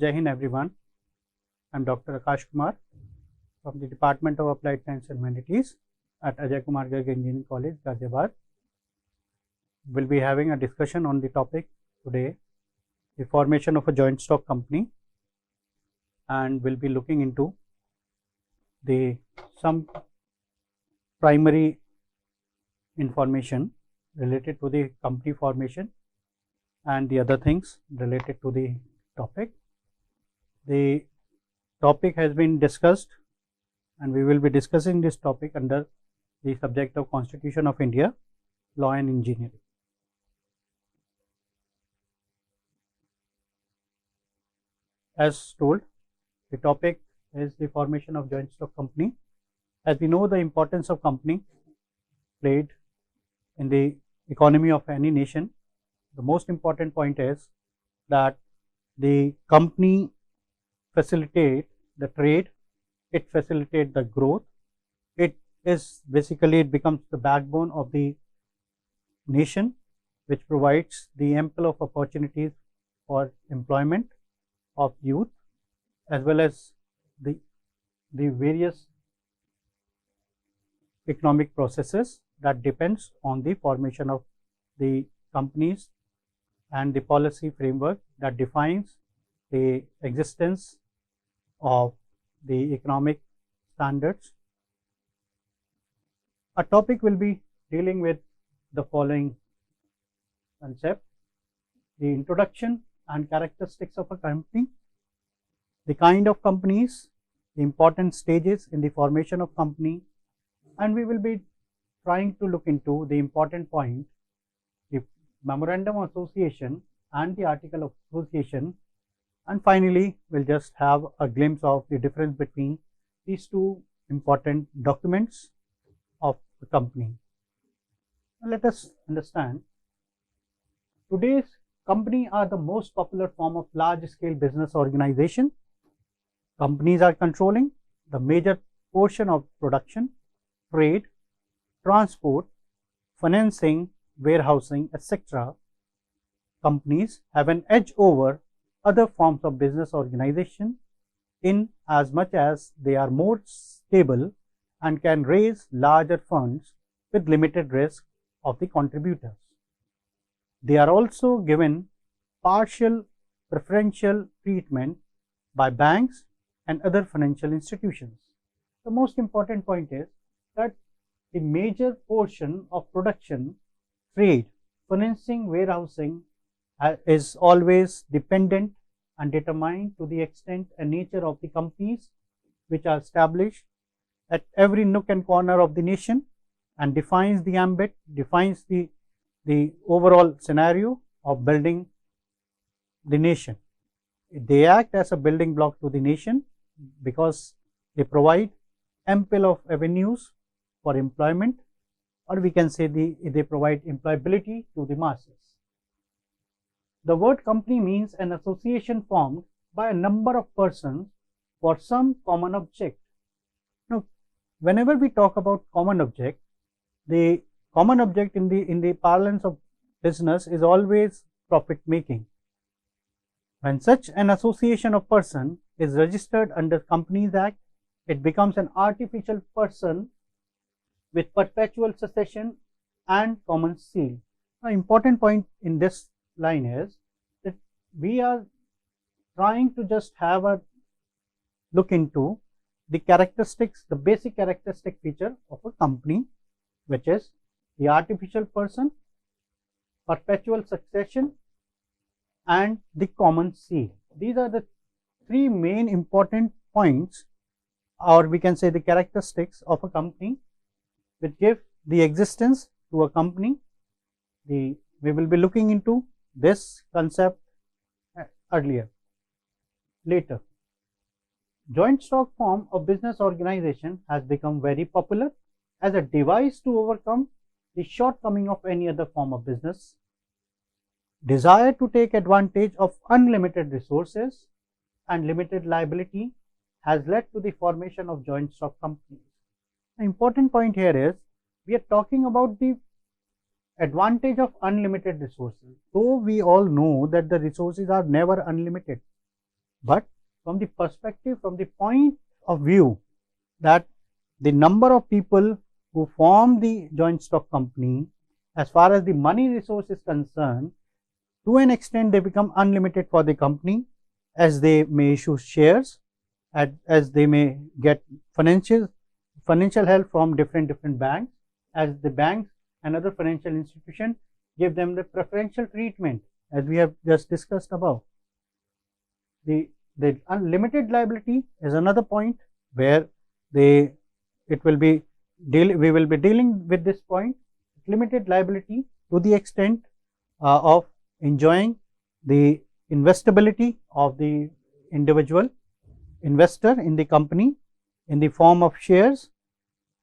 Jai Hind everyone. I am Dr. Akash Kumar from the Department of Applied Science and Humanities at IIIrd Engineering College, Ghaziabad. We will be having a discussion on the topic today, the formation of a joint stock company, and we will be looking into some primary information related to the company formation and the other things related to the topic. The topic has been discussed and we will be discussing this topic under the subject of Constitution of India, Law and Engineering. As told, the topic is the formation of joint stock company. As we know, the importance of company played in the economy of any nation, the most important point is that the company facilitate the trade, it facilitates the growth, it becomes the backbone of the nation, which provides the ample of opportunities for employment of youth, as well as the various economic processes that depends on the formation of the companies and the policy framework that defines the existence of the economic standards. Our topic will be dealing with the following concept: the introduction and characteristics of a company, the kind of companies, the important stages in the formation of company, and we will be trying to look into the important point, the memorandum of association and the article of association, and finally we'll just have a glimpse of the difference between these two important documents of the company. Now let us understand, today's company are the most popular form of large scale business organization. Companies are controlling the major portion of production, trade, transport, financing, warehousing, etc. Companies have an edge over other forms of business organization in as much as they are more stable and can raise larger funds with limited risk of the contributors. They are also given partial preferential treatment by banks and other financial institutions. The most important point is that the major portion of production, trade, financing, warehousing is always dependent and determined to the extent and nature of the companies which are established at every nook and corner of the nation and defines the ambit, defines the overall scenario of building the nation. They act as a building block to the nation because they provide ample of avenues for employment, or we can say they provide employability to the masses. The word company means an association formed by a number of persons for some common object. Now, whenever we talk about common object, the common object in the parlance of business is always profit making. When such an association of person is registered under Companies Act, it becomes an artificial person with perpetual succession and common seal. An important point in this line is that we are trying to just have a look into the characteristics, the basic characteristic feature of a company, which is the artificial person, perpetual succession, and the common seal. These are the three main important points, or we can say the characteristics of a company which give the existence to a company. We will be looking into this concept later. Joint stock form of business organization has become very popular as a device to overcome the shortcoming of any other form of business. Desire to take advantage of unlimited resources and limited liability has led to the formation of joint stock companies. The important point here is we are talking about the advantage of unlimited resources. Though we all know that the resources are never unlimited, but from the perspective, from the point of view that the number of people who form the joint stock company, as far as the money resource is concerned, to an extent they become unlimited for the company, as they may issue shares, as they may get financial help from different banks, as the banks and other financial institutions give them the preferential treatment, as we have just discussed above. The unlimited liability is another point where we will be dealing with this point. Limited liability to the extent of enjoying the investability of the individual investor in the company in the form of shares,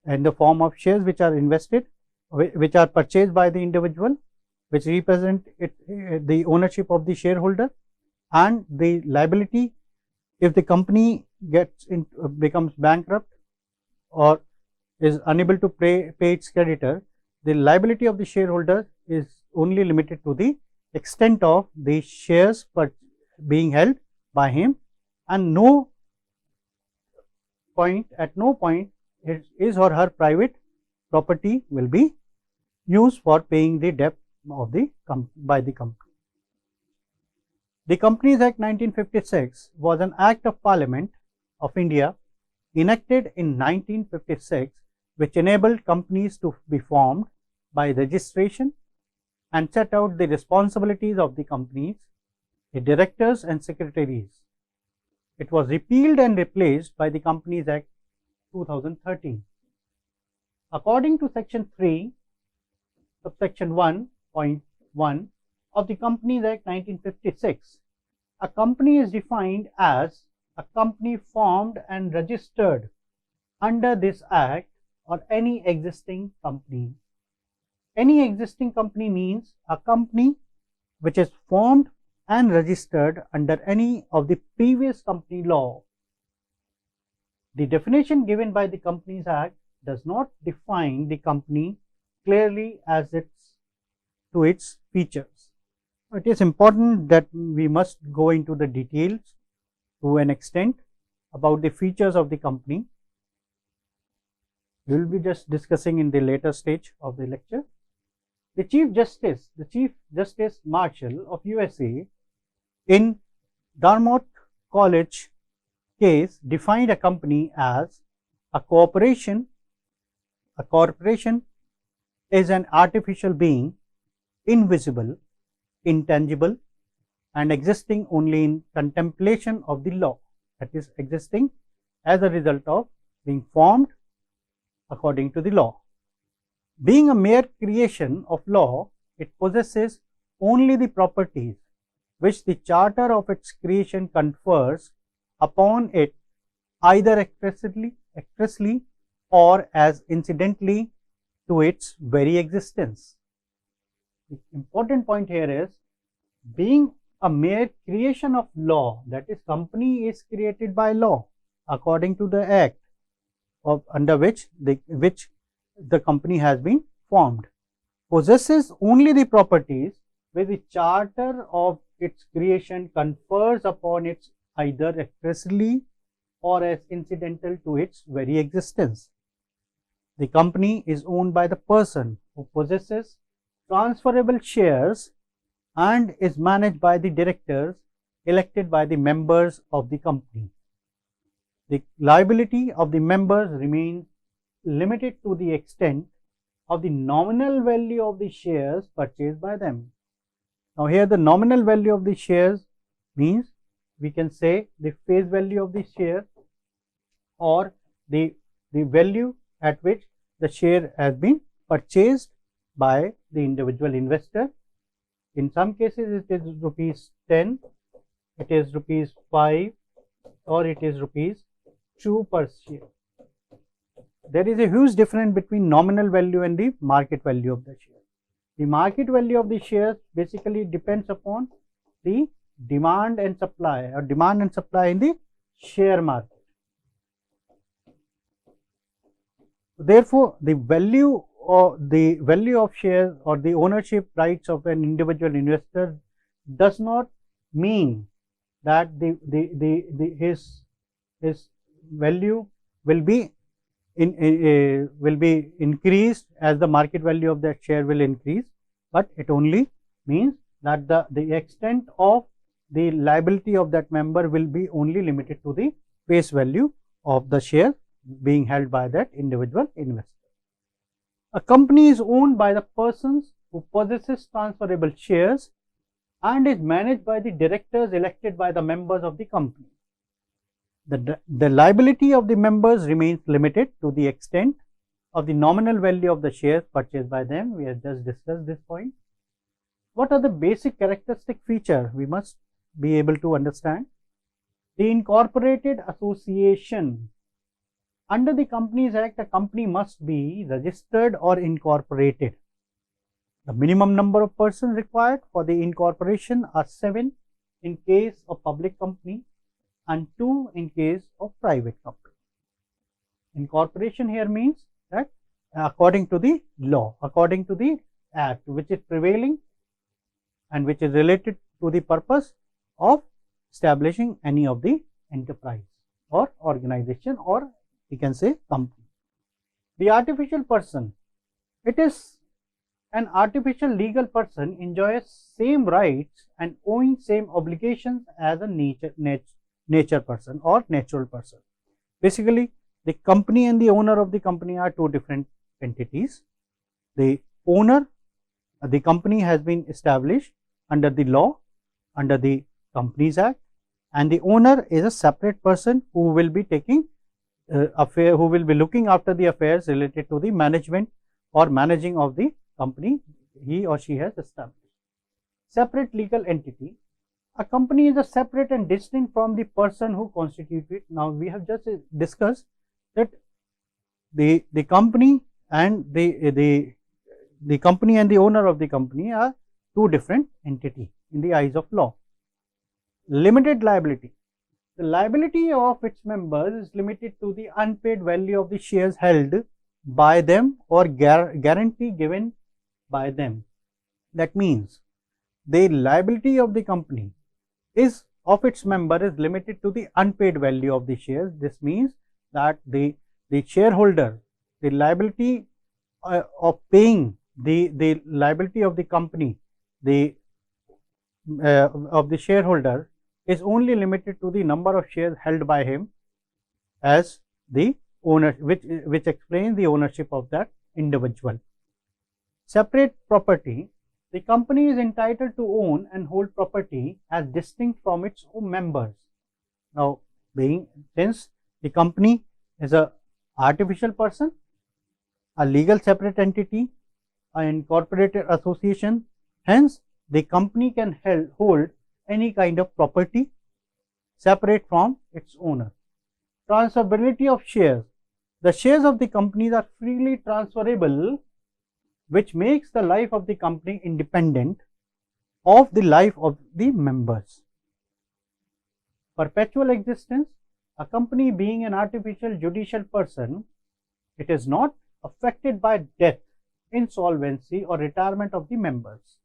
which are invested, which are purchased by the individual, which represent the ownership of the shareholder, and the liability if the company becomes bankrupt or is unable to pay its creditor. The liability of the shareholder is only limited to the extent of the shares being held by him, and at no point his or her private property will be used for paying the debt of by the company. The Companies Act 1956 was an Act of Parliament of India enacted in 1956, which enabled companies to be formed by registration and set out the responsibilities of the companies, the directors and secretaries. It was repealed and replaced by the Companies Act 2013. According to Section 3, subsection 1.1 of the Companies Act 1956, a company is defined as a company formed and registered under this Act or any existing company. Any existing company means a company which is formed and registered under any of the previous company law. The definition given by the Companies Act does not define the company clearly as to its features. It is important that we must go into the details to an extent about the features of the company. We will be just discussing in the later stage of the lecture. The Chief Justice Marshall of USA in Dartmouth College case defined a company as a corporation. A corporation is an artificial being, invisible, intangible, and existing only in contemplation of the law, that is, existing as a result of being formed according to the law. Being a mere creation of law, it possesses only the properties which the charter of its creation confers upon it, either expressly or as incidentally to its very existence. The important point here is, being a mere creation of law, that is, company is created by law according to the act under which the company has been formed, possesses only the properties which the charter of its creation confers upon it, either expressly or as incidental to its very existence. The company is owned by the person who possesses transferable shares and is managed by the directors elected by the members of the company. The liability of the members remains limited to the extent of the nominal value of the shares purchased by them. Now, here the nominal value of the shares means we can say the face value of the share or the value at which the share has been purchased by the individual investor. In some cases it is rupees 10, it is rupees 5, or it is rupees 2 per share. There is a huge difference between nominal value and the market value of the share. The market value of the shares basically depends upon the demand and supply, or demand and supply in the share market. Therefore, the value of shares or the ownership rights of an individual investor does not mean that his value will be increased as the market value of that share will increase, but it only means that the extent of the liability of that member will be only limited to the face value of the share being held by that individual investor. A company is owned by the persons who possesses transferable shares and is managed by the directors elected by the members of the company. The liability of the members remains limited to the extent of the nominal value of the shares purchased by them. We have just discussed this point. What are the basic characteristic features we must be able to understand? The incorporated association. Under the Companies Act, a company must be registered or incorporated. The minimum number of persons required for the incorporation are 7 in case of public company and 2 in case of private company. Incorporation here means that according to the law, according to the act which is prevailing and which is related to the purpose of establishing any of the enterprise or organization, or we can say company. The artificial person, it is an artificial legal person enjoys same rights and owing same obligations as a nature person or natural person. Basically, the company and the owner of the company are two different entities. The owner, the company has been established under the law, under the Companies Act, and the owner is a separate person who will be taking who will be looking after the affairs related to the management or managing of the company he or she has established. Separate legal entity. A company is a separate and distinct from the person who constitutes it. Now, we have just discussed that the company and the company and the owner of the company are two different entities in the eyes of law. Limited liability. The liability of its members is limited to the unpaid value of the shares held by them or guarantee given by them. That means the liability of the company is of its member is limited to the unpaid value of the shares. This means that the shareholder, the liability of paying the liability of the company, of the shareholder is only limited to the number of shares held by him as the owner, which explains the ownership of that individual. Separate property. The company is entitled to own and hold property as distinct from its own members. Now, since the company is a artificial person, a legal separate entity, an incorporated association, hence the company can hold any kind of property separate from its owner. Transferability of shares. The shares of the companies are freely transferable, which makes the life of the company independent of the life of the members. Perpetual existence. A company being an artificial judicial person, it is not affected by death, insolvency or retirement of the members.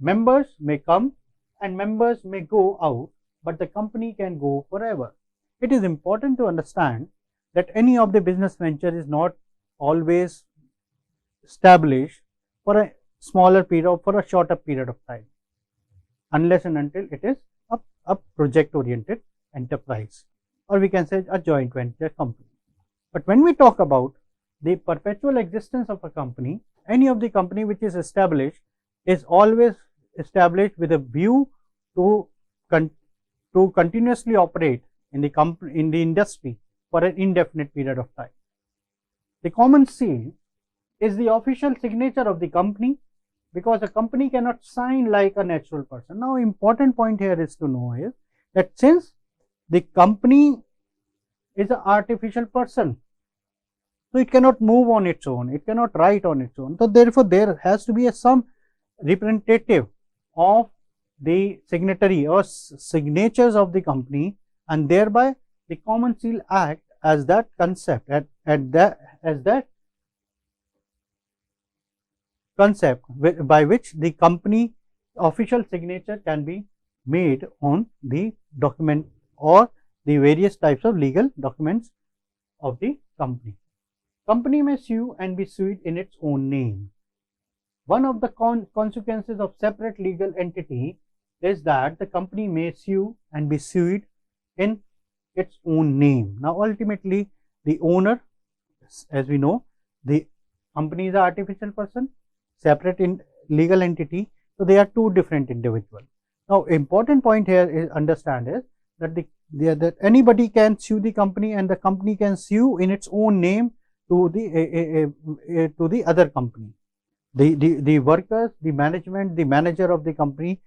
Members may come and members may go out, but the company can go forever. It is important to understand that any of the business venture is not always established for a smaller period or for a shorter period of time, unless and until it is a project oriented enterprise, or we can say a joint venture company. But when we talk about the perpetual existence of a company, any of the company which is established is always established with a view to continuously operate in the industry for an indefinite period of time. The common seal is the official signature of the company, because a company cannot sign like a natural person. Now, important point here is to know is that since the company is an artificial person, so it cannot move on its own, it cannot write on its own. So therefore, there has to be some representative of the signatory or signatures of the company, and thereby the common seal act as that concept as that concept by which the company official signature can be made on the document or the various types of legal documents of the company. Company may sue and be sued in its own name. One of the consequences of separate legal entity is that the company may sue and be sued in its own name. Now, ultimately, the owner, as we know, the company is an artificial person, separate in legal entity, so they are two different individuals. Now, important point here is understand is that that anybody can sue the company, and the company can sue in its own name to the other company. The workers, the management, the manager of the company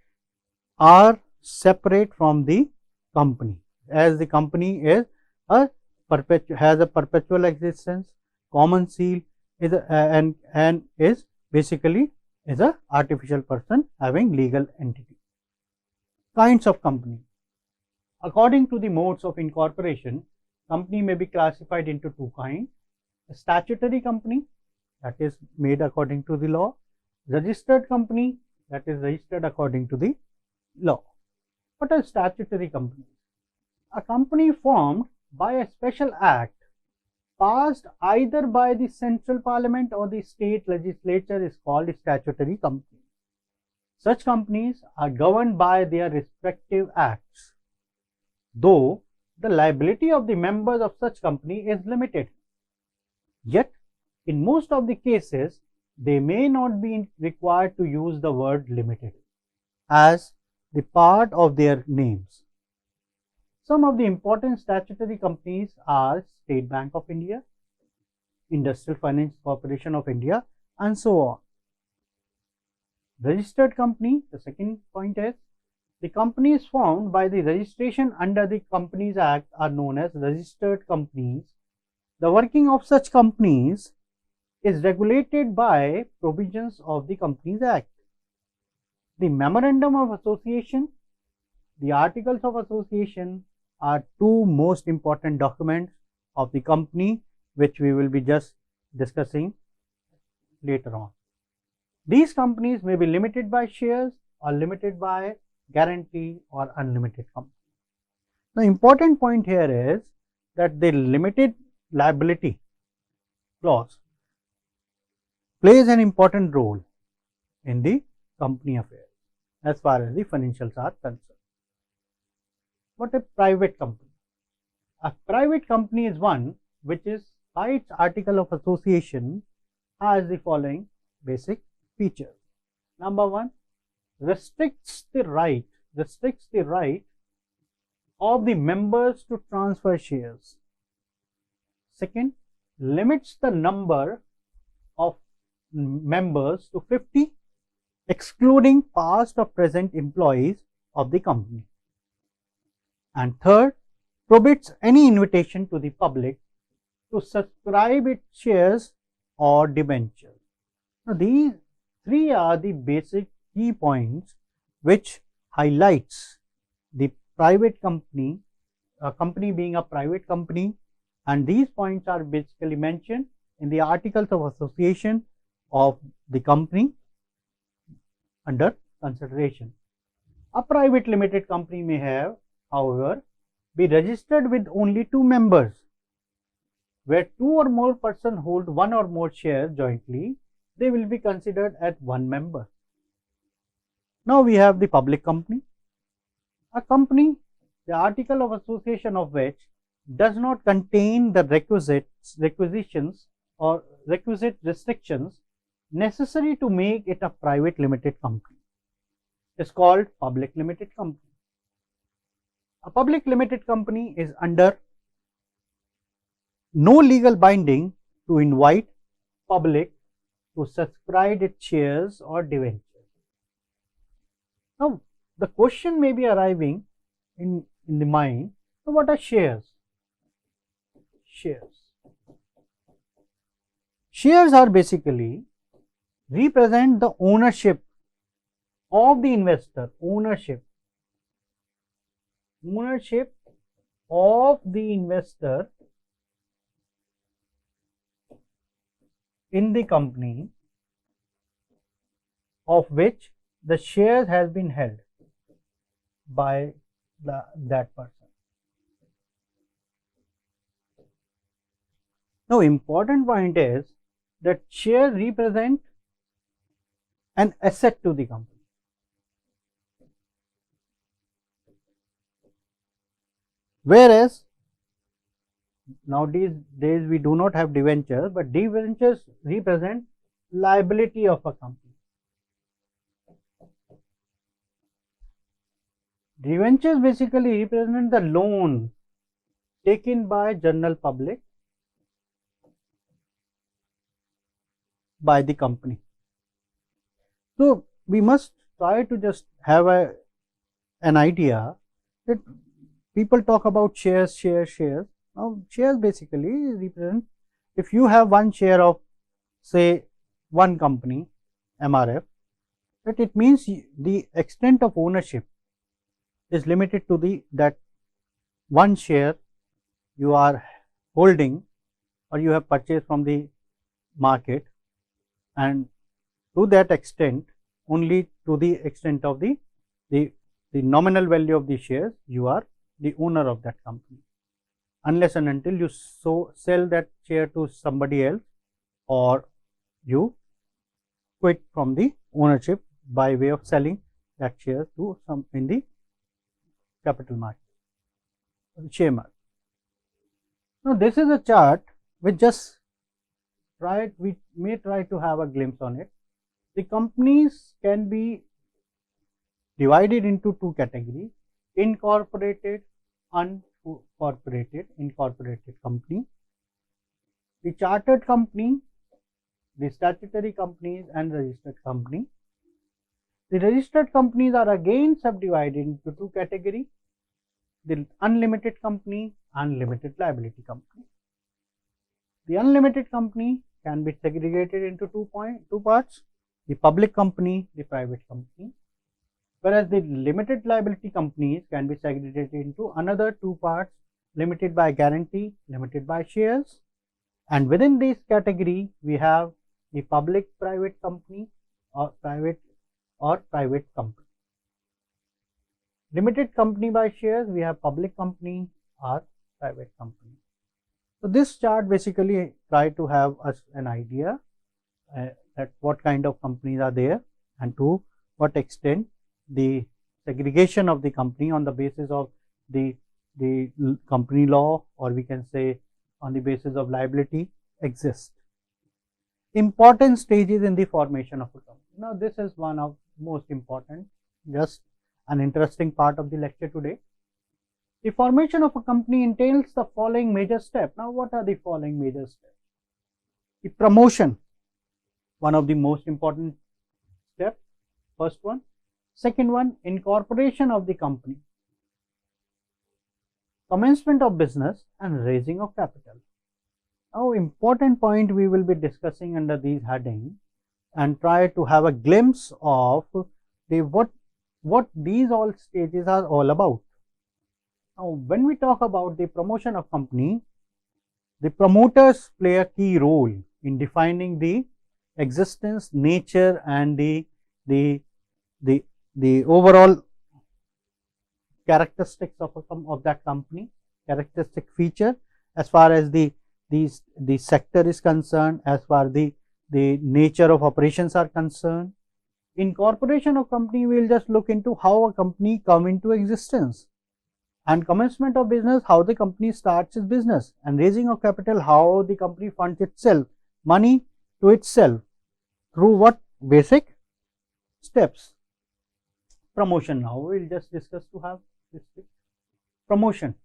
are separate from the company, as the company is has a perpetual existence, common seal is and is basically is a artificial person having legal entity. Kinds of company. According to the modes of incorporation, company may be classified into two kinds: a statutory company, that is made according to the law; registered company, that is registered according to the law. What are statutory companies? A company formed by a special act passed either by the central parliament or the state legislature is called a statutory company. Such companies are governed by their respective acts, though the liability of the members of such company is limited. Yet, in most of the cases, they may not be required to use the word limited as the part of their names. Some of the important statutory companies are State Bank of India, Industrial Finance Corporation of India, and so on. Registered company, the second point is, the companies formed by the registration under the Companies Act are known as registered companies. The working of such companies is regulated by provisions of the Companies Act. The Memorandum of Association, the Articles of Association are two most important documents of the company, which we will be just discussing later on. These companies may be limited by shares or limited by guarantee or unlimited company. The important point here is that the limited liability clause plays an important role in the company affairs as far as the financials are concerned. What a private company? A private company is one which is by its article of association has the following basic features. Number one, restricts the right of the members to transfer shares. Second, limits the number of members to 50, excluding past or present employees of the company. And third, prohibits any invitation to the public to subscribe its shares or debentures. Now, these three are the basic key points which highlights the private company, a company being a private company, and these points are basically mentioned in the Articles of Association of the company under consideration. A private limited company may have, however, be registered with only two members, where two or more persons hold one or more shares jointly, they will be considered as one member. Now we have the public company. A company, the article of association of which does not contain the requisitions or requisite restrictions necessary to make it a private limited company, is called public limited company. A public limited company is under no legal binding to invite public to subscribe its shares or debentures. Now, the question may be arriving in the mind, so what are shares? Shares are basically represent the ownership of the investor, ownership of the investor in the company of which the shares has been held. by that person. Now, important point is that shares represent an asset to the company. Whereas nowadays we do not have debentures, but debentures represent liability of a company. Debentures basically represent the loan taken by general public by the company. So we must try to just have an idea that people talk about shares. Now shares basically represent, if you have one share of say one company MRF, that it means the extent of ownership is limited to that one share you are holding or you have purchased from the market, and to that extent, only to the extent of the nominal value of the shares, you are the owner of that company, unless and until you sell that share to somebody else or you quit from the ownership by way of selling that share to some in the capital market, share market. Now this is a chart which just we may try to have a glimpse on it. The companies can be divided into two categories: incorporated, unincorporated. Incorporated company, the chartered company, the statutory companies, and registered company. The registered companies are again subdivided into two categories: the unlimited company and limited liability company. The unlimited company can be segregated into two parts: the public company, the private company, whereas the limited liability companies can be segregated into another two parts: limited by guarantee, limited by shares. And within this category we have the public private company or private company. Limited company by shares, we have public company or private company. So this chart basically try to have us an idea that what kind of companies are there and to what extent the segregation of the company on the basis of the company law, or we can say on the basis of liability, exists. Important stages in the formation of a company. Now this is one of most important, just an interesting part of the lecture today. The formation of a company entails the following major steps. Now what are the following major steps? The promotion, one of the most important steps, first one. Second one, incorporation of the company, commencement of business, and raising of capital. Now important point we will be discussing under these headings and try to have a glimpse of what these all stages are all about. Now when we talk about the promotion of company, the promoters play a key role in defining the existence, nature, and the overall characteristics of that company, characteristic feature as far as the sector is concerned, as far as the nature of operations are concerned. Incorporation of company, we will just look into how a company come into existence, and commencement of business, how the company starts its business, and raising of capital, how the company funds itself, money to itself, through what basic steps. Promotion, now we will just discuss to have this promotion,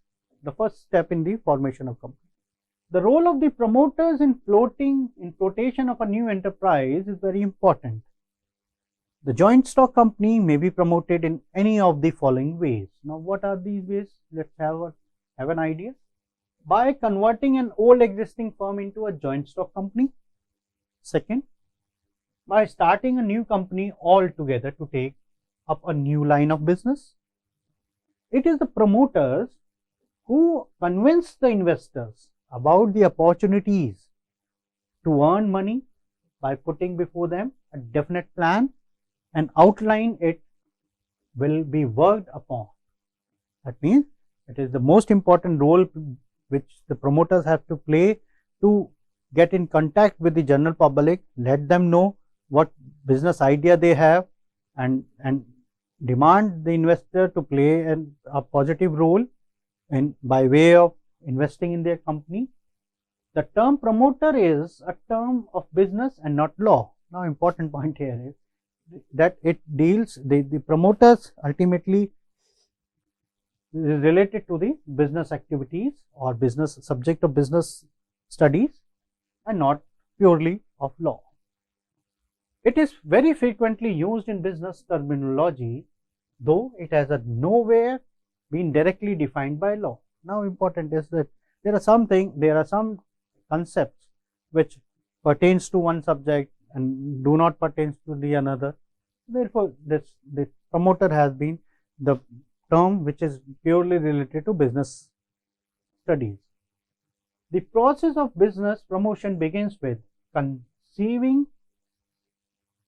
the first step in the formation of company. The role of the promoters in flotation of a new enterprise is very important. The joint stock company may be promoted in any of the following ways. Now what are these ways? Let's have an idea. By converting an old existing firm into a joint stock company. Second, by starting a new company altogether to take up a new line of business. It is the promoters who convince the investors about the opportunities to earn money by putting before them a definite plan and outline it will be worked upon. That means it is the most important role which the promoters have to play to get in contact with the general public, let them know what business idea they have, and demand the investor to play a positive role in by way of investing in their company. The term promoter is a term of business and not law. Now, important point here is that it deals, the promoters ultimately is related to the business activities or business subject of business studies and not purely of law. It is very frequently used in business terminology, though it has nowhere been directly defined by law. Now, important is that there are some concepts which pertains to one subject and do not pertain to the another. Therefore, the promoter has been the term which is purely related to business studies. The process of business promotion begins with conceiving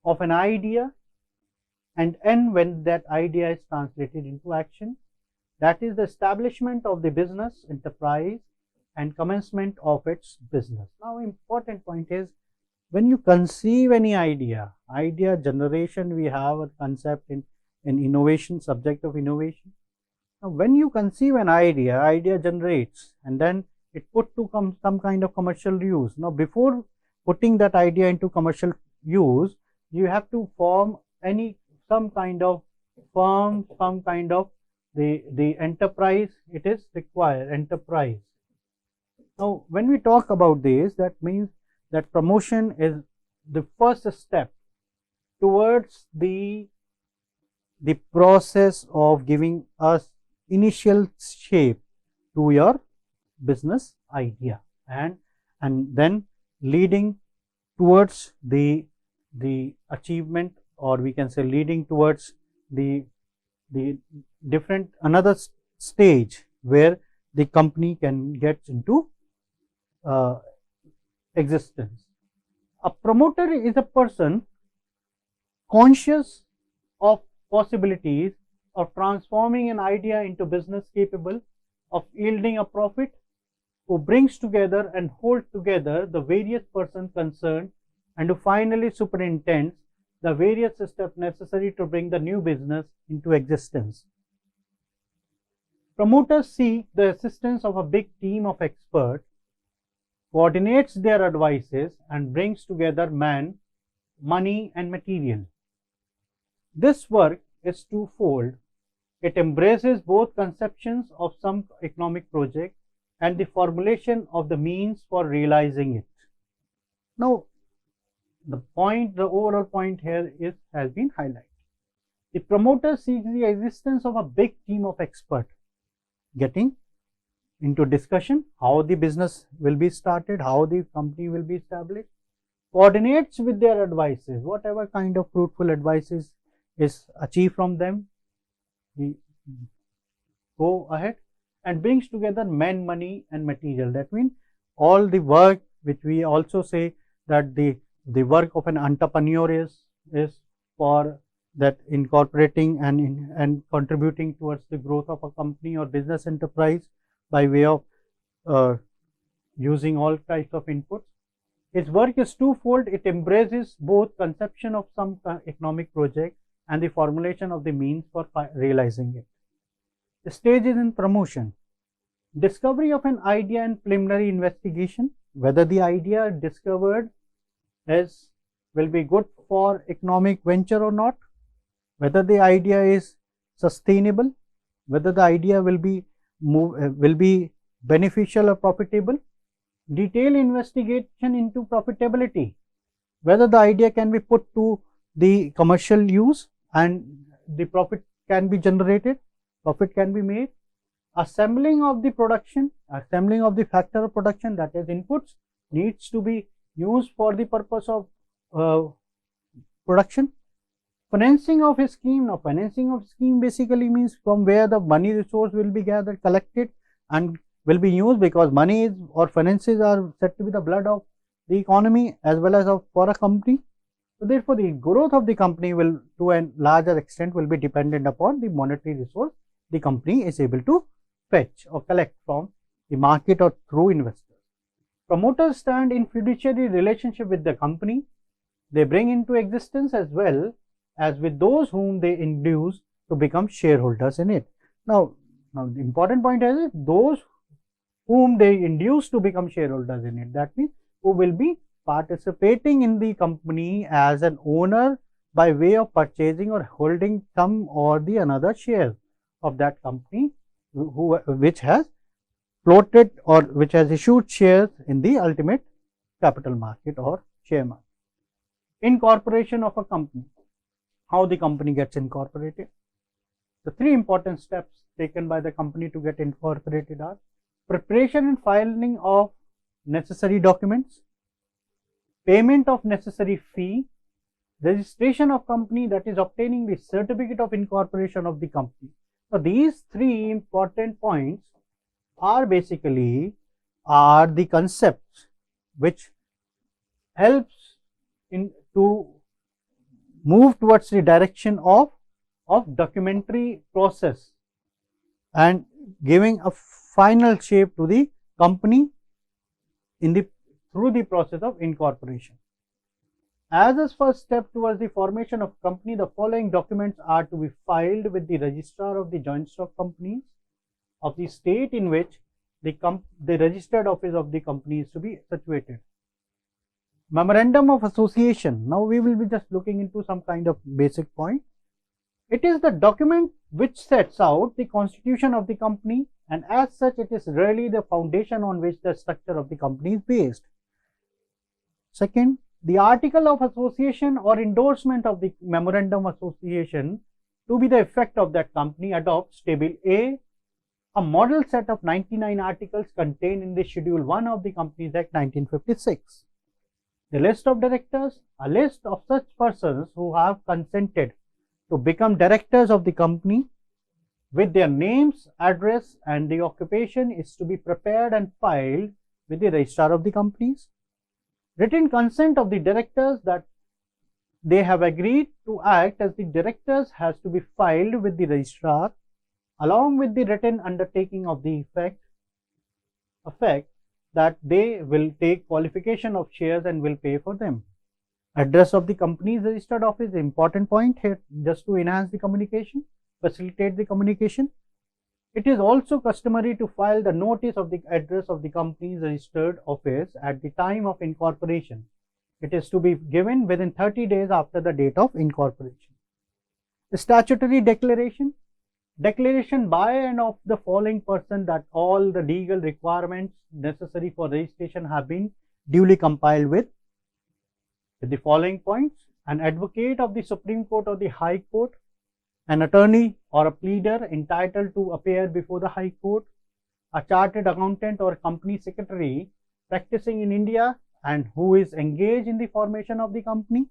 of an idea and end when that idea is translated into action. That is the establishment of the business enterprise and commencement of its business. Now, important point is when you conceive any idea generation, we have a concept in innovation, subject of innovation. Now, when you conceive an idea generates and then it put to some kind of commercial use. Now, before putting that idea into commercial use, you have to form some kind of firm, some kind of the enterprise. It is required enterprise. Now, when we talk about this, that means that promotion is the first step towards the process of giving us initial shape to your business idea and then leading towards the achievement, or we can say leading towards the different another stage where the company can get into existence. A promoter is a person conscious of possibilities of transforming an idea into business capable of yielding a profit, who brings together and holds together the various persons concerned and who finally superintends the various steps necessary to bring the new business into existence. Promoters seek the assistance of a big team of experts, coordinates their advices and brings together man, money and material. This work is twofold. It embraces both conceptions of some economic project and the formulation of the means for realizing it. Now, the overall point here has been highlighted. The promoter seeks the existence of a big team of experts, getting into discussion how the business will be started, how the company will be established, coordinates with their advices, whatever kind of fruitful advices is achieved from them, we go ahead and brings together men, money and material. That means all the work which we also say that the work of an entrepreneur is for that incorporating and contributing towards the growth of a company or business enterprise by way of using all types of inputs. His work is twofold. It embraces both conception of some economic project and the formulation of the means for realizing it. The stages in promotion: discovery of an idea and preliminary investigation, whether the idea discovered will be good for economic venture or not, whether the idea is sustainable, whether the idea will be beneficial or profitable. Detailed investigation into profitability, whether the idea can be put to the commercial use and the profit can be generated, profit can be made. Assembling of the production, assembling of the factor of production, that is inputs, needs to be used for the purpose of production. Financing of a scheme. Now, financing of scheme basically means from where the money resource will be gathered, collected and will be used, because money or finances are said to be the blood of the economy as well as for a company. So, therefore, the growth of the company will to a larger extent will be dependent upon the monetary resource the company is able to fetch or collect from the market or through investors. Promoters stand in fiduciary relationship with the company. They bring into existence as well as with those whom they induce to become shareholders in it. Now the important point is those whom they induce to become shareholders in it. That means who will be participating in the company as an owner by way of purchasing or holding some or the another share of that company which has floated or which has issued shares in the ultimate capital market or share market. Incorporation of a company. How the company gets incorporated. The three important steps taken by the company to get incorporated are preparation and filing of necessary documents, payment of necessary fee, registration of company, that is obtaining the certificate of incorporation of the company. So these three important points are basically the concepts which helps in to move towards the direction of documentary process and giving a final shape to the company through the process of incorporation. As a first step towards the formation of company, the following documents are to be filed with the registrar of the joint stock companies of the state in which the registered office of the company is to be situated. Memorandum of association. Now we will be just looking into some kind of basic point. It is the document which sets out the constitution of the company, and as such it is really the foundation on which the structure of the company is based. Second, the article of association or endorsement of the memorandum of association to be the effect of that company adopts table A, a model set of 99 articles contained in the schedule 1 of the Companies Act 1956. The list of directors, a list of such persons who have consented to become directors of the company with their names, address and the occupation is to be prepared and filed with the registrar of the companies. Written consent of the directors that they have agreed to act as the directors has to be filed with the registrar along with the written undertaking of the effect that they will take qualification of shares and will pay for them. Address of the company's registered office, important point here, just to enhance the communication, facilitate the communication. It is also customary to file the notice of the address of the company's registered office at the time of incorporation. It is to be given within 30 days after the date of incorporation. The statutory declaration. Declaration by and of the following person that all the legal requirements necessary for registration have been duly compiled with the following points: an advocate of the Supreme Court or the High Court, an attorney or a pleader entitled to appear before the High Court, a chartered accountant or company secretary practicing in India and who is engaged in the formation of the company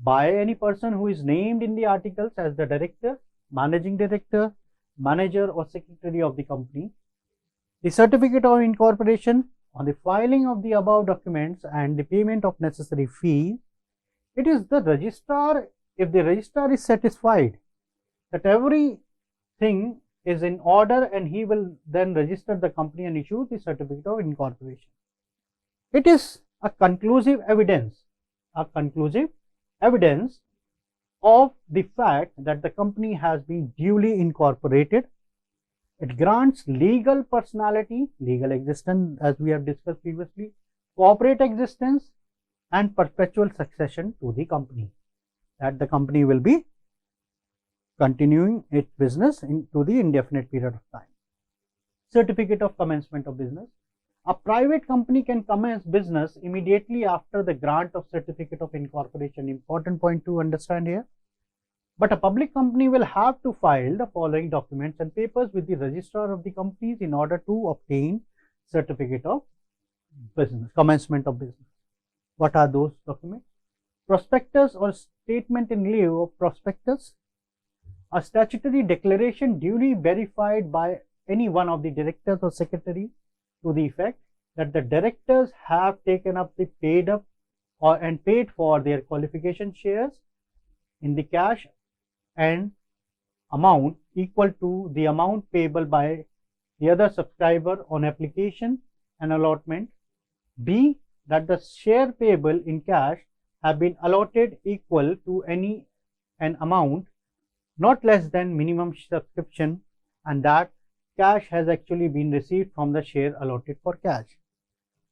by any person who is named in the articles as the director, managing director, manager or secretary of the company. The certificate of incorporation. On the filing of the above documents and the payment of necessary fee, it is the registrar, if the registrar is satisfied that everything is in order, and he will then register the company and issue the certificate of incorporation. It is a conclusive evidence of the fact that the company has been duly incorporated. It grants legal personality, legal existence as we have discussed previously, corporate existence and perpetual succession to the company, that the company will be continuing its business into the indefinite period of time. Certificate of commencement of business. A private company can commence business immediately after the grant of certificate of incorporation. Important point to understand here. But a public company will have to file the following documents and papers with the registrar of the companies in order to obtain certificate of business, commencement of business. What are those documents? Prospectus or statement in lieu of prospectus, a statutory declaration duly verified by any one of the directors or secretary to the effect that the directors have taken up the paid for their qualification shares in the cash and amount equal to the amount payable by the other subscriber on application and allotment. B, that the share payable in cash have been allotted equal to an amount not less than minimum subscription, and that cash has actually been received from the share allotted for cash.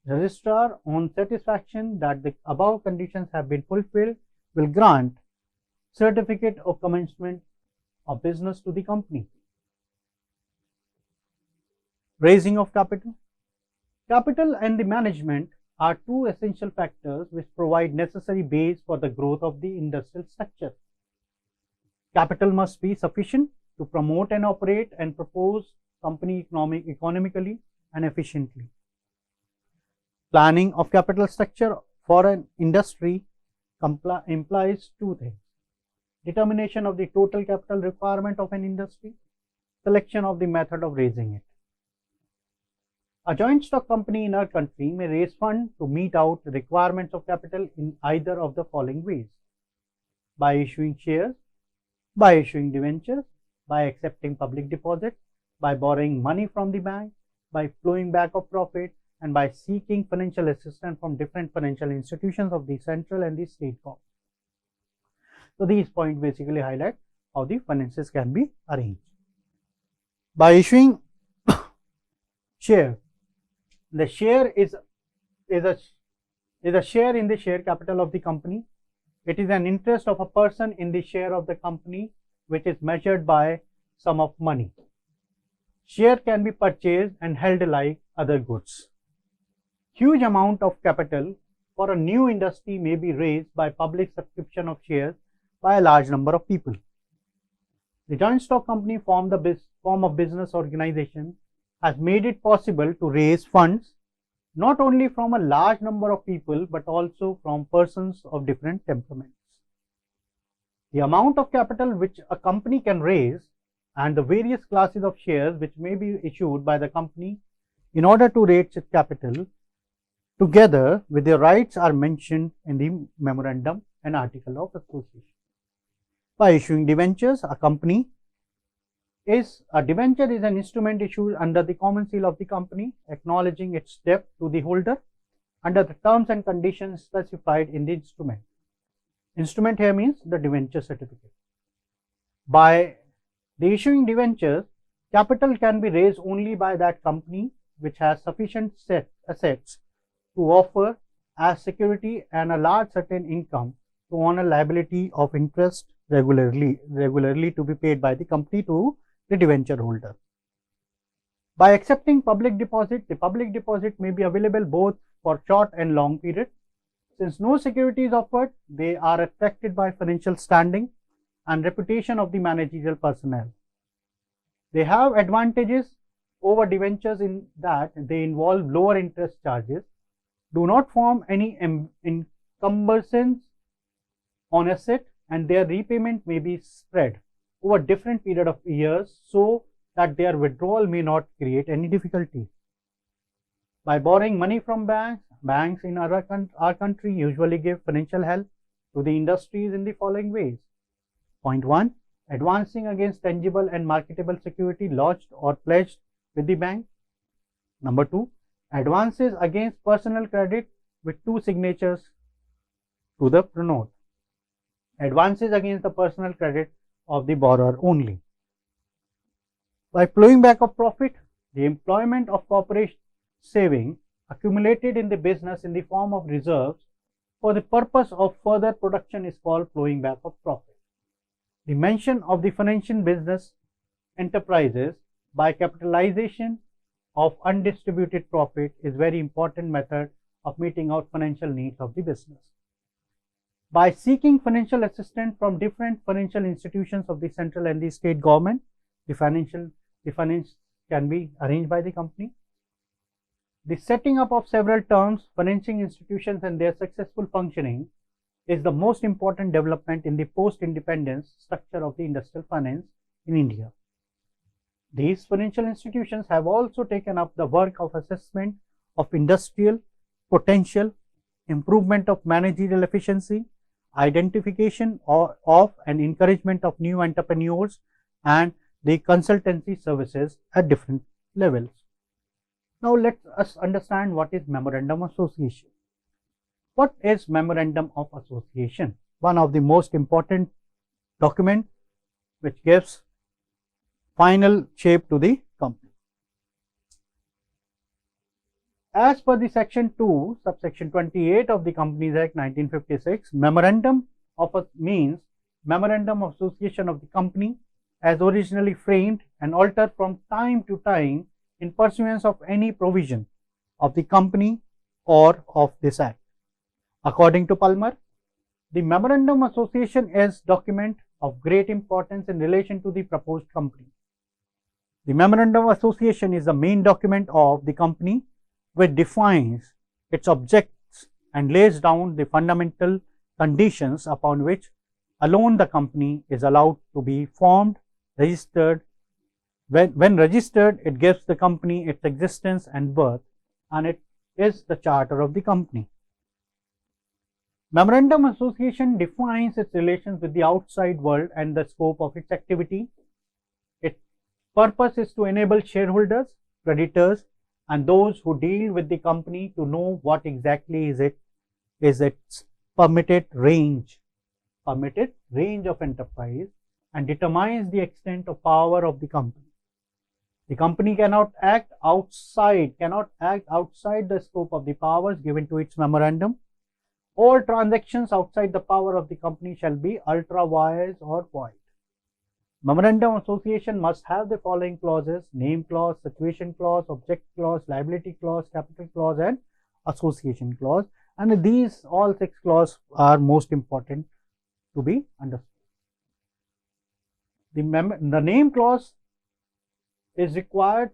Registrar, on satisfaction that the above conditions have been fulfilled, will grant certificate of commencement of business to the company. Raising of capital. Capital and the management are two essential factors which provide necessary base for the growth of the industrial structure. Capital must be sufficient to promote and operate and propose company economically and efficiently. Planning of capital structure for an industry implies two things: determination of the total capital requirement of an industry, selection of the method of raising it. A joint stock company in our country may raise funds to meet out the requirements of capital in either of the following ways: by issuing shares, by issuing debentures, by accepting public deposit, by borrowing money from the bank, by flowing back of profit, and by seeking financial assistance from different financial institutions of the central and the state government. So these points basically highlight how the finances can be arranged. By issuing share, the share is a share in the share capital of the company. It is an interest of a person in the share of the company, which is measured by sum of money. Share can be purchased and held like other goods. Huge amount of capital for a new industry may be raised by public subscription of shares by a large number of people. The joint stock company form of business organization has made it possible to raise funds not only from a large number of people but also from persons of different temperaments. The amount of capital which a company can raise and the various classes of shares which may be issued by the company in order to raise its capital together with their rights are mentioned in the memorandum and article of association. By issuing debentures, a debenture is an instrument issued under the common seal of the company, acknowledging its debt to the holder under the terms and conditions specified in the instrument. Instrument here means the debenture certificate. By the issuing debentures, capital can be raised only by that company which has sufficient assets to offer as security and a large certain income to own a liability of interest regularly to be paid by the company to the debenture holder. By accepting public deposit, the public deposit may be available both for short and long period. Since no security is offered, they are affected by financial standing and reputation of the managerial personnel. They have advantages over debentures in that they involve lower interest charges, do not form any encumbrance on asset, and their repayment may be spread over different period of years so that their withdrawal may not create any difficulty. By borrowing money from banks in our country usually give financial help to the industries in the following ways. Point 1. Advancing against tangible and marketable security lodged or pledged with the bank. Number 2. Advances against personal credit with two signatures to the pronote. Advances against the personal credit of the borrower only. By plowing back of profit, the employment of corporate saving accumulated in the business in the form of reserves for the purpose of further production is called plowing back of profit. The mention of the financial business enterprises by capitalization of undistributed profit is very important method of meeting out financial needs of the business. By seeking financial assistance from different financial institutions of the central and the state government, the finance can be arranged by the company. The setting up of several terms financing institutions and their successful functioning is the most important development in the post-independence structure of the industrial finance in India. These financial institutions have also taken up the work of assessment of industrial potential, improvement of managerial efficiency, identification of and encouragement of new entrepreneurs, and the consultancy services at different levels. Now let us understand what is Memorandum of Association. What is Memorandum of Association? One of the most important document which gives final shape to the company. As per the section 2, subsection 28 of the Companies Act 1956, memorandum means memorandum of association of the company as originally framed and altered from time to time in pursuance of any provision of the company or of this act. According to Palmer, the memorandum of association is document of great importance in relation to the proposed company. The memorandum of association is the main document of the company which defines its objects and lays down the fundamental conditions upon which alone the company is allowed to be formed, registered. When registered, it gives the company its existence and birth, and it is the charter of the company. Memorandum of Association defines its relations with the outside world and the scope of its activity. Its purpose is to enable shareholders, creditors, and those who deal with the company to know what exactly is its permitted range of enterprise, and determines the extent of power of the company. The company cannot act outside the scope of the powers given to its memorandum. All transactions outside the power of the company shall be ultra vires or void. Memorandum of Association must have the following clauses: name clause, situation clause, object clause, liability clause, capital clause, and association clause. And these all 6 clauses are most important to be understood. The name clause is requires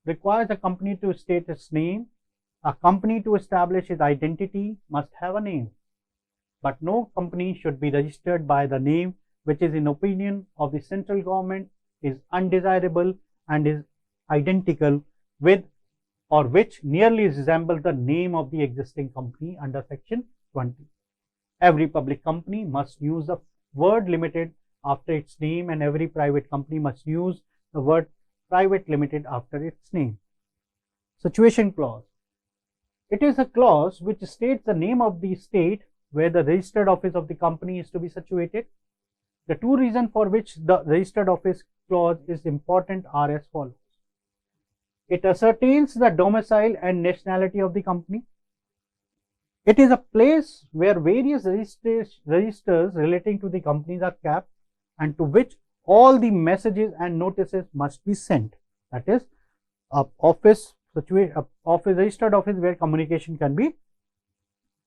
the company to state its name. A company to establish its identity must have a name, but no company should be registered by the name which is in opinion of the central government is undesirable and is identical with or which nearly resembles the name of the existing company under section 20. Every public company must use the word limited after its name, and every private company must use the word private limited after its name. Situation clause. It is a clause which states the name of the state where the registered office of the company is to be situated. The 2 reasons for which the registered office clause is important are as follows. It ascertains the domicile and nationality of the company. It is a place where various registers relating to the companies are kept and to which all the messages and notices must be sent. That is, registered office where communication can be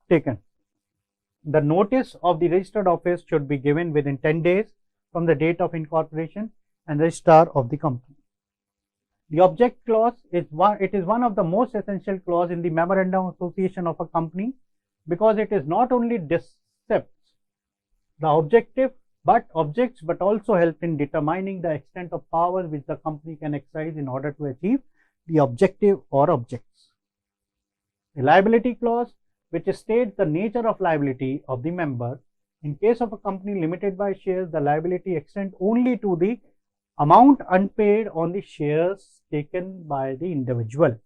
taken. The notice of the registered office should be given within 10 days from the date of incorporation and registrar of the company. The object clause is one of the most essential clause in the memorandum of association of a company, because it is not only accepts the objective but also help in determining the extent of power which the company can exercise in order to achieve the objective or objects. The liability clause, which states the nature of liability of the member. In case of a company limited by shares, the liability extends only to the amount unpaid on the shares taken by the individual.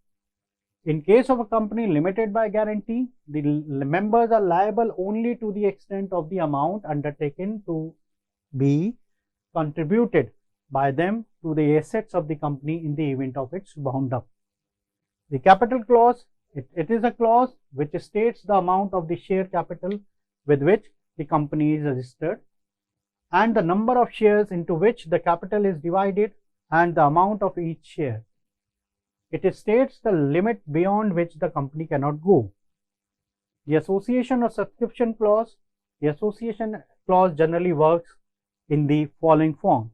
In case of a company limited by guarantee, the members are liable only to the extent of the amount undertaken to be contributed by them to the assets of the company in the event of its wound up. The capital clause, it is a clause which states the amount of the share capital with which the company is registered and the number of shares into which the capital is divided and the amount of each share. It states the limit beyond which the company cannot go. The association or subscription clause. The association clause generally works in the following form.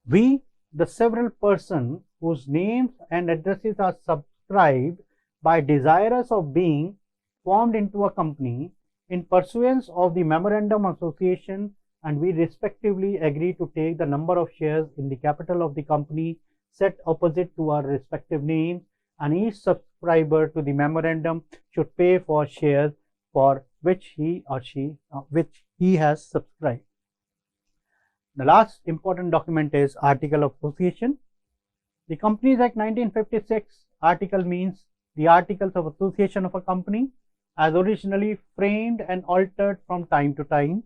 We, the several persons whose names and addresses are subscribed by desirous of being formed into a company in pursuance of the memorandum of association, and we respectively agree to take the number of shares in the capital of the company set opposite to our respective names, and each subscriber to the memorandum should pay for shares for which he has subscribed. The last important document is Article of Association. The Companies Act 1956 article means the Articles of Association of a company as originally framed and altered from time to time.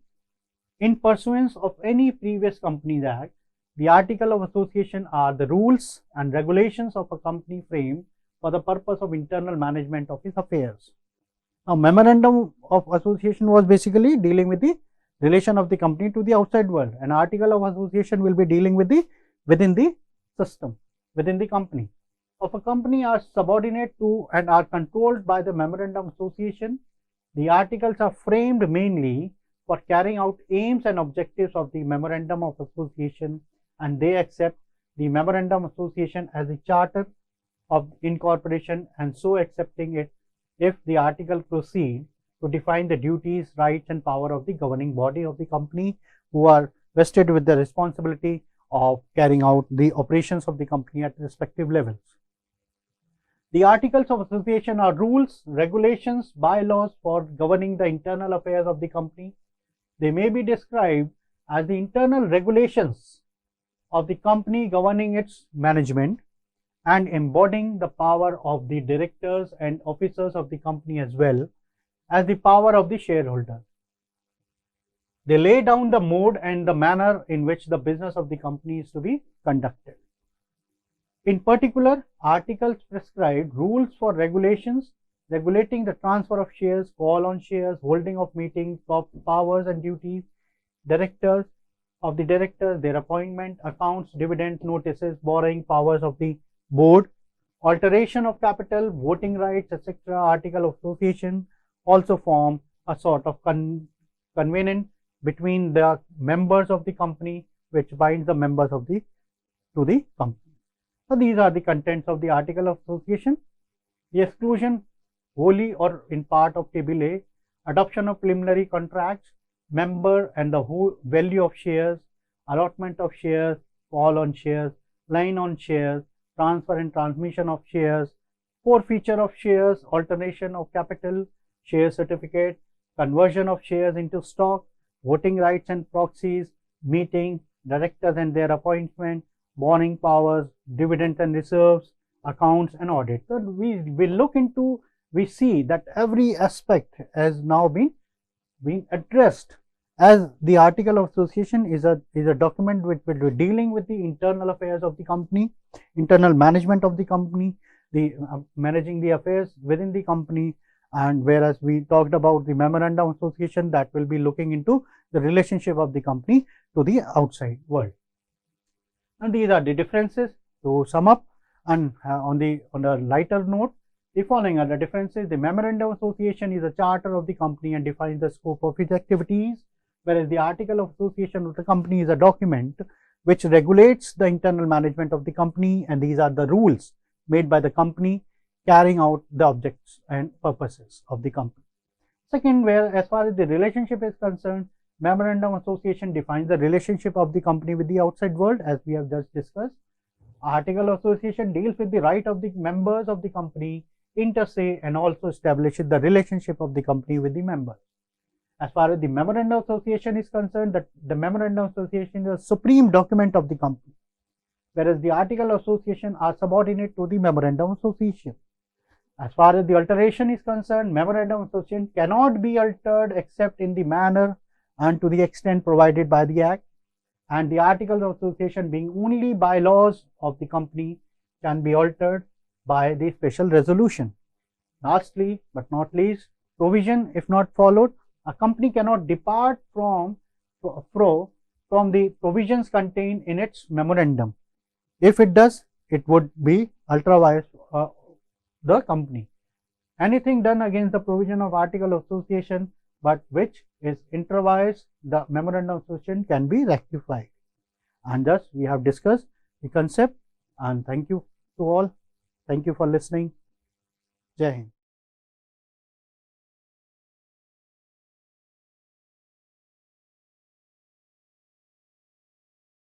In pursuance of any previous Companies Act, the Article of Association are the rules and regulations of a company framed for the purpose of internal management of its affairs. Now, Memorandum of Association was basically dealing with the relation of the company to the outside world. An Article of Association will be dealing with the within the system, within the company. Of a company are subordinate to and are controlled by the Memorandum of Association. The articles are framed mainly for carrying out aims and objectives of the Memorandum of Association, and they accept the Memorandum of Association as a charter of incorporation, and so accepting it if the article proceed to define the duties, rights and power of the governing body of the company, who are vested with the responsibility of carrying out the operations of the company at respective levels. The Articles of Association are rules, regulations, bylaws for governing the internal affairs of the company. They may be described as the internal regulations of the company governing its management and embodying the power of the directors and officers of the company as well as the power of the shareholder. They lay down the mode and the manner in which the business of the company is to be conducted. In particular, articles prescribe rules for regulations regulating the transfer of shares, call on shares, holding of meetings, powers and duties, directors, their appointment, accounts, dividend notices, borrowing powers of the board, alteration of capital, voting rights, etc. Article of Association also form a sort of covenant between the members of the company, which binds the members of the to the company. So these are the contents of the Article of Association. The exclusion wholly or in part of Table A, adoption of preliminary contracts, member and the whole value of shares, allotment of shares, call on shares, line on shares, transfer and transmission of shares, forfeiture of shares, alternation of capital, share certificate, conversion of shares into stock, voting rights and proxies, meeting, directors and their appointment, borrowing powers, dividends and reserves, accounts and audit. So we see that every aspect has now been addressed, as the Article of Association is a document which will be dealing with the internal affairs of the company, internal management of the company, the managing the affairs within the company, and whereas we talked about the Memorandum of Association, that will be looking into the relationship of the company to the outside world. And these are the differences. To sum up, and on a lighter note, the following are the differences. The Memorandum of Association is a charter of the company and defines the scope of its activities, whereas the Article of Association of the company is a document which regulates the internal management of the company, and these are the rules made by the company carrying out the objects and purposes of the company. Second, where as far as the relationship is concerned, Memorandum of Association defines the relationship of the company with the outside world, as we have just discussed. Article of Association deals with the right of the members of the company inter se and also establishes the relationship of the company with the members. As far as the Memorandum of Association is concerned, that the Memorandum of Association is a supreme document of the company, whereas the Article of Association are subordinate to the Memorandum of Association. As far as the alteration is concerned, Memorandum of Association cannot be altered except in the manner and to the extent provided by the Act, and the Articles of Association, being only bylaws of the company, can be altered by the special resolution. Lastly but not least, provision if not followed, a company cannot depart from the provisions contained in its memorandum. If it does, it would be ultra-vires the company. Anything done against the provision of Article of Association but which is intra-vires the Memorandum of Association can be rectified. And thus we have discussed the concept, and thank you to all. Thank you for listening. Jai Hind.